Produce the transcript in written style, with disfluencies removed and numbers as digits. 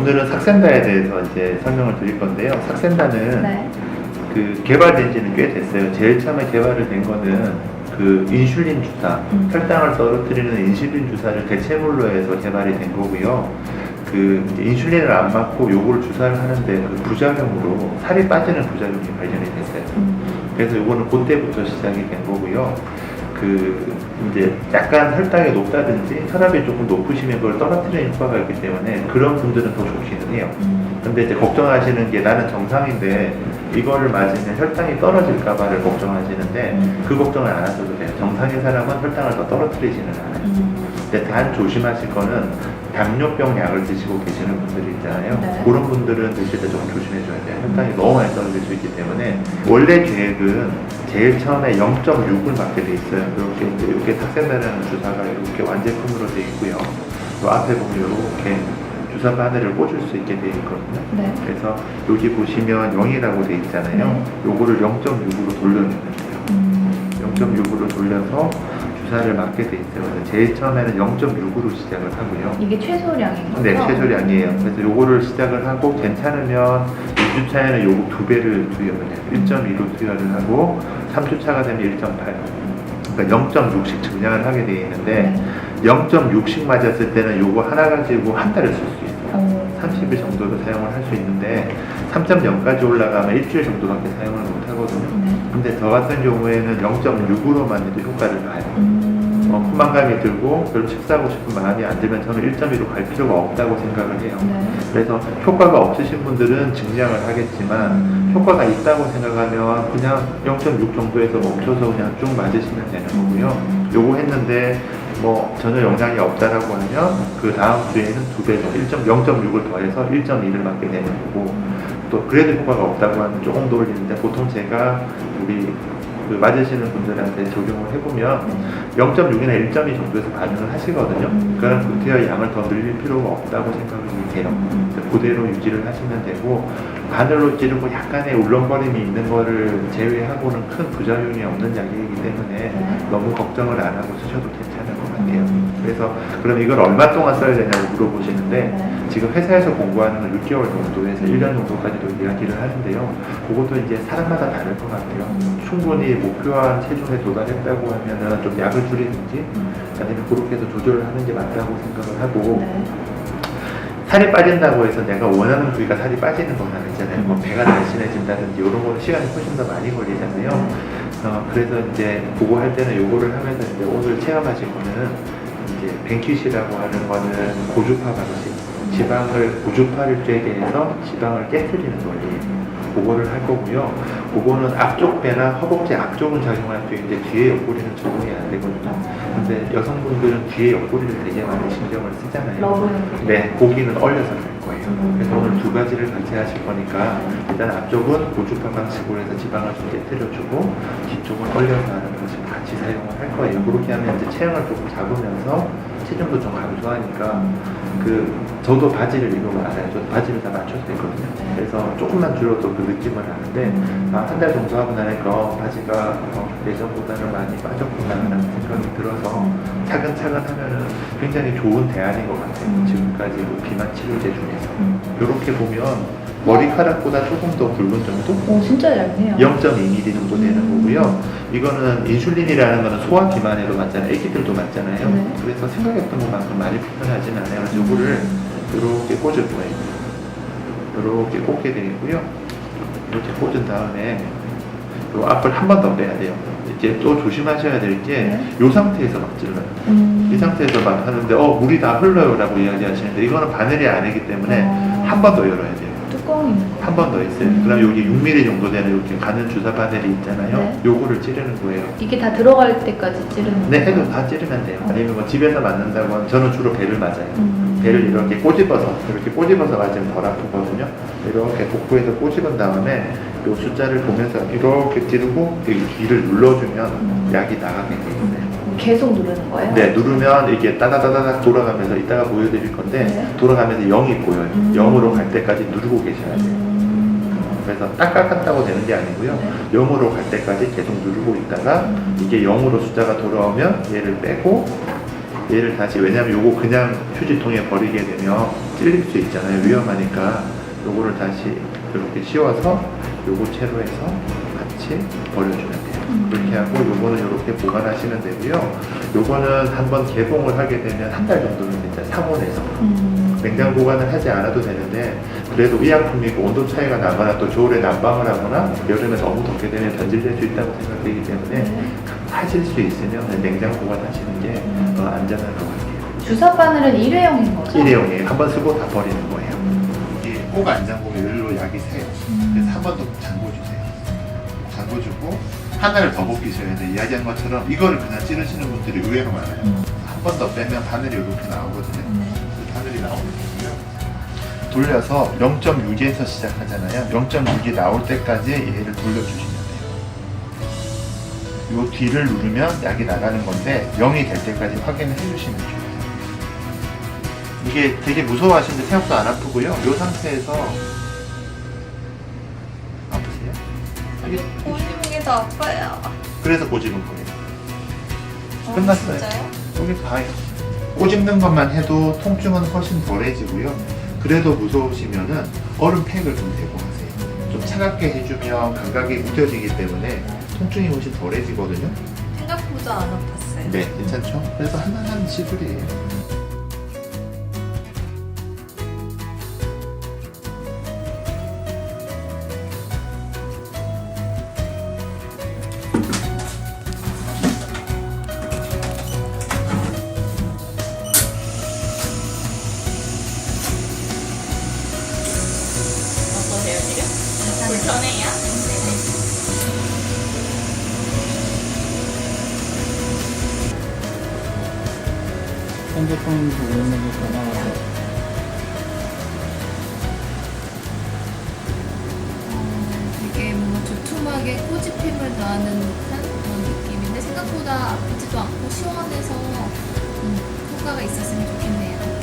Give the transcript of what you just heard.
오늘은 삭센다에 대해서 이제 설명을 드릴 건데요. 삭센다는 네. 그 개발된 지는 꽤 됐어요. 제일 처음에 개발을 된 거는 그 인슐린 주사, 혈당을 떨어뜨리는 인슐린 주사를 대체물로 해서 개발이 된 거고요. 그 이제 인슐린을 안 맞고 요거를 주사를 하는데 그 부작용으로 살이 빠지는 부작용이 발견이 됐어요. 그래서 요거는 그때부터 시작이 된 거고요. 그 이제 약간 혈당이 높다든지 혈압이 조금 높으시면 그걸 떨어뜨리는 효과가 있기 때문에 그런 분들은 더 좋기는 해요. 근데 이제 걱정하시는 게 나는 정상인데 이거를 맞으면 혈당이 떨어질까봐를 걱정하시는데 그 걱정을 안 하셔도 돼요. 정상인 사람은 혈당을 더 떨어뜨리지는 않아요. 근데 단 조심하실 거는 당뇨병 약을 드시고 계시는 분들이 있잖아요. 네. 그런 분들은 드실 때 조금 조심해줘야 돼요. 혈당이 너무 많이 떨어질 수 있기 때문에 원래 계획은 제일 처음에 0.6을 맞게 돼 있어요. 이렇게 삭센다라는 주사가 이렇게 완제품으로 돼 있고요. 또 앞에 보면 이렇게 주사 바늘을 꽂을 수 있게 돼 있거든요. 네. 그래서 여기 보시면 0이라고 돼 있잖아요. 네. 요거를 0.6으로 돌려주면 돼요. 0.6으로 돌려서 주사를 맞게 돼 있어요. 그래서 제일 처음에는 0.6으로 시작을 하고요. 이게 최소량인 거죠? 네, 최소량이에요. 그래서 요거를 시작을 하고 괜찮으면 2주차에는 요거 2배를 투여를 해요. 1.2로 투여를 하고 3주차가 되면 1.8. 그러니까 0.6씩 증량을 하게 돼 있는데 0.6씩 맞았을 때는 요거 하나 가지고 한 달을 쓸 수 있어요. 30일 정도도 사용을 할 수 있는데 3.0까지 올라가면 일주일 정도밖에 사용을 못 하거든요. 근데 저 같은 경우에는 0.6으로만 해도 효과를 봐요. 포만감이 들고 별로 식사하고 싶은 마음이 안 들면 저는 1.2로 갈 필요가 없다고 생각을 해요. 네. 그래서 효과가 없으신 분들은 증량을 하겠지만 효과가 있다고 생각하면 그냥 0.6 정도에서 멈춰서 그냥 쭉 맞으시면 되는 거고요. 요거 했는데 뭐 전혀 영향이 없다라고 하면 그 다음 주에는 2배, 0.6을 더해서 1.2를 맞게 되는 거고, 또 그래도 효과가 없다고 하면 조금 더 올리는데 보통 제가 우리 그 맞으시는 분들한테 적용을 해보면 0.6이나 1.2 정도에서 반응을 하시거든요. 그럼 구태여 양을 더 늘릴 필요가 없다고 생각이 돼요. 그대로 유지를 하시면 되고, 바늘로 찌르고 약간의 울렁거림이 있는 거를 제외하고는 큰 부작용이 없는 약이기 때문에 너무 걱정을 안 하고 쓰셔도 괜찮을 것 같아요. 그래서 그럼 이걸 얼마 동안 써야 되냐고 물어보시는데 지금 회사에서 공부하는 건 6개월 정도에서 1년 정도까지도 이야기를 하는데요. 그것도 이제 사람마다 다를 것 같아요. 충분히 목표한 체중에 도달했다고 하면은 좀 약을 줄이든지 아니면 그렇게 해서 조절을 하는 게 맞다고 생각을 하고, 살이 빠진다고 해서 내가 원하는 부위가 살이 빠지는 건 아니잖아요. 뭐 배가 날씬해진다든지 이런 거는 시간이 훨씬 더 많이 걸리잖아요. 그래서 이제 그거 할 때는 요거를 하면서 이제 오늘 체험하실 거는 이제 뱅킷이라고 하는 거는 고주파 방식, 지방을 고주파를 쬐게 해서 지방을 깨트리는 원리, 그거를 할 거고요. 그거는 앞쪽 배나 허벅지 앞쪽은 작용할 수 있는데 뒤에 옆구리는 적용이 안 되거든요. 근데 여성분들은 뒤에 옆구리를 되게 많이 신경을 쓰잖아요. 네, 고기는 얼려서 할 거예요. 그래서 오늘 두 가지를 같이 하실 거니까 일단 앞쪽은 고주파 방식으로 해서 지방을 좀 깨트려주고 뒤쪽은 얼려서 하는 방식을 같이 사용을 할 거예요. 그렇게 하면 이제 체형을 조금 잡으면서 체중도 좀 감소하니까 저도 바지를 입으면 알아요. 저도 바지를 다 맞춰서 했거든요. 그래서 조금만 줄여도 그 느낌을 아는데 한 달 정도 하고 나니까 바지가 예전보다는 많이 빠졌구나라는 생각이 들어서 차근차근 하면은 굉장히 좋은 대안인 것 같아요. 지금까지 비만 치료제 중에서 이렇게 보면 머리카락보다 조금 더 굵은 정도? 오, 진짜 얇네요. 0.2mm 정도 되는 거고요. 이거는 인슐린이라는 거는 소화 비만에도 맞잖아요. 애기들도 맞잖아요. 그래서 생각했던 것만큼 많이 불편하진 않아요. 그래서 이거를 이렇게 꽂을 거예요. 이렇게 꽂게 되어 있고요. 이렇게 꽂은 다음에 이 앞을 한 번 더 빼야 돼요. 이제 또 조심하셔야 될 게 이 상태에서 막 찔러요. 이 상태에서 막 하는데 물이 다 흘러요 라고 이야기하시는데 이거는 바늘이 아니기 때문에 한 번 더 열어야 돼요. 뚜껑이 한 번 더 있어요. 그다음 여기 6mm 정도 되는 이렇게 가는 주사 바늘이 있잖아요. 요거를 찌르는 거예요. 이게 다 들어갈 때까지 찌르는 네, 해도 다 찌르면 돼요. 아니면 뭐 집에서 맞는다고 하면 저는 주로 배를 맞아요. 배를 이렇게 꼬집어서 맞으면 덜 아프거든요. 이렇게 복부에서 꼬집은 다음에 요 숫자를 보면서 이렇게 찌르고 여기 뒤를 눌러주면 약이 나가게 돼요. 계속 누르는 거예요? 네, 누르면 이게 따다다다닥 돌아가면서 이따가 보여드릴 건데 돌아가면서 0이 보여요. 0으로 갈 때까지 누르고 계셔야 돼요. 그래서 딱 깎았다고 되는 게 아니고요. 0으로 갈 때까지 계속 누르고 있다가 이게 0으로 숫자가 돌아오면 얘를 빼고 얘를 다시, 왜냐면 요거 그냥 휴지통에 버리게 되면 찔릴 수 있잖아요. 위험하니까 요거를 다시 이렇게 씌워서 요거 채로 해서 같이 버려주면 돼요. 그렇게 하고 요거는 이렇게 보관하시면 되고요. 요거는 한번 개봉을 하게 되면 한 달 정도는 진짜 상온에서 냉장 보관을 하지 않아도 되는데, 그래도 의약품이고 온도 차이가 나거나 또 겨울에 난방을 하거나 여름에 너무 덥게 되면 변질될 수 있다고 생각되기 때문에 하실 수 있으면 냉장 보관하시는 게 안전할 것 같아요. 주사 바늘은 일회용인 거죠? 일회용이에요. 한 번 쓰고 다 버리는 거예요. 이게 꼭 안 잠그면 열로 약이 새요. 그래서 한 번 더 잠궈주세요. 잠궈주고 하나를 더 벗기셔야 돼요. 이야기한 것처럼 이거를 그냥 찌르시는 분들이 의외로 많아요. 한 번 더 빼면 바늘이 이렇게 나오거든요. 그 바늘이 나오는 거고요. 돌려서 0.6에서 시작하잖아요. 0.6이 나올 때까지 얘를 돌려주시면 돼요. 이 뒤를 누르면 약이 나가는 건데 0이 될 때까지 확인을 해주시면 돼요. 이게 되게 무서워하시는데 생각보다 안 아프고요. 이 상태에서 아프세요? 이게 꼬집는 게 더 아파요. 그래서 꼬집은 거예요. 끝났어요. 진짜요? 여기 봐요. 꼬집는 것만 해도 통증은 훨씬 덜해지고요. 그래도 무서우시면은 얼음팩을 좀 대고 하세요. 좀 차갑게 해주면 감각이 무뎌지기 때문에 통증이 훨씬 덜해지거든요. 생각보다 안 아팠어요. 네, 괜찮죠? 그래서 할만한 시술이에요. 어떠세요 지금? 불편해요? 핸드폰 보는 게 전화가서 되게 뭔가 두툼하게 꼬집힘을 더하는 듯한 그런 느낌인데 생각보다 아프지도 않고 시원해서 효과가 있었으면 좋겠네요.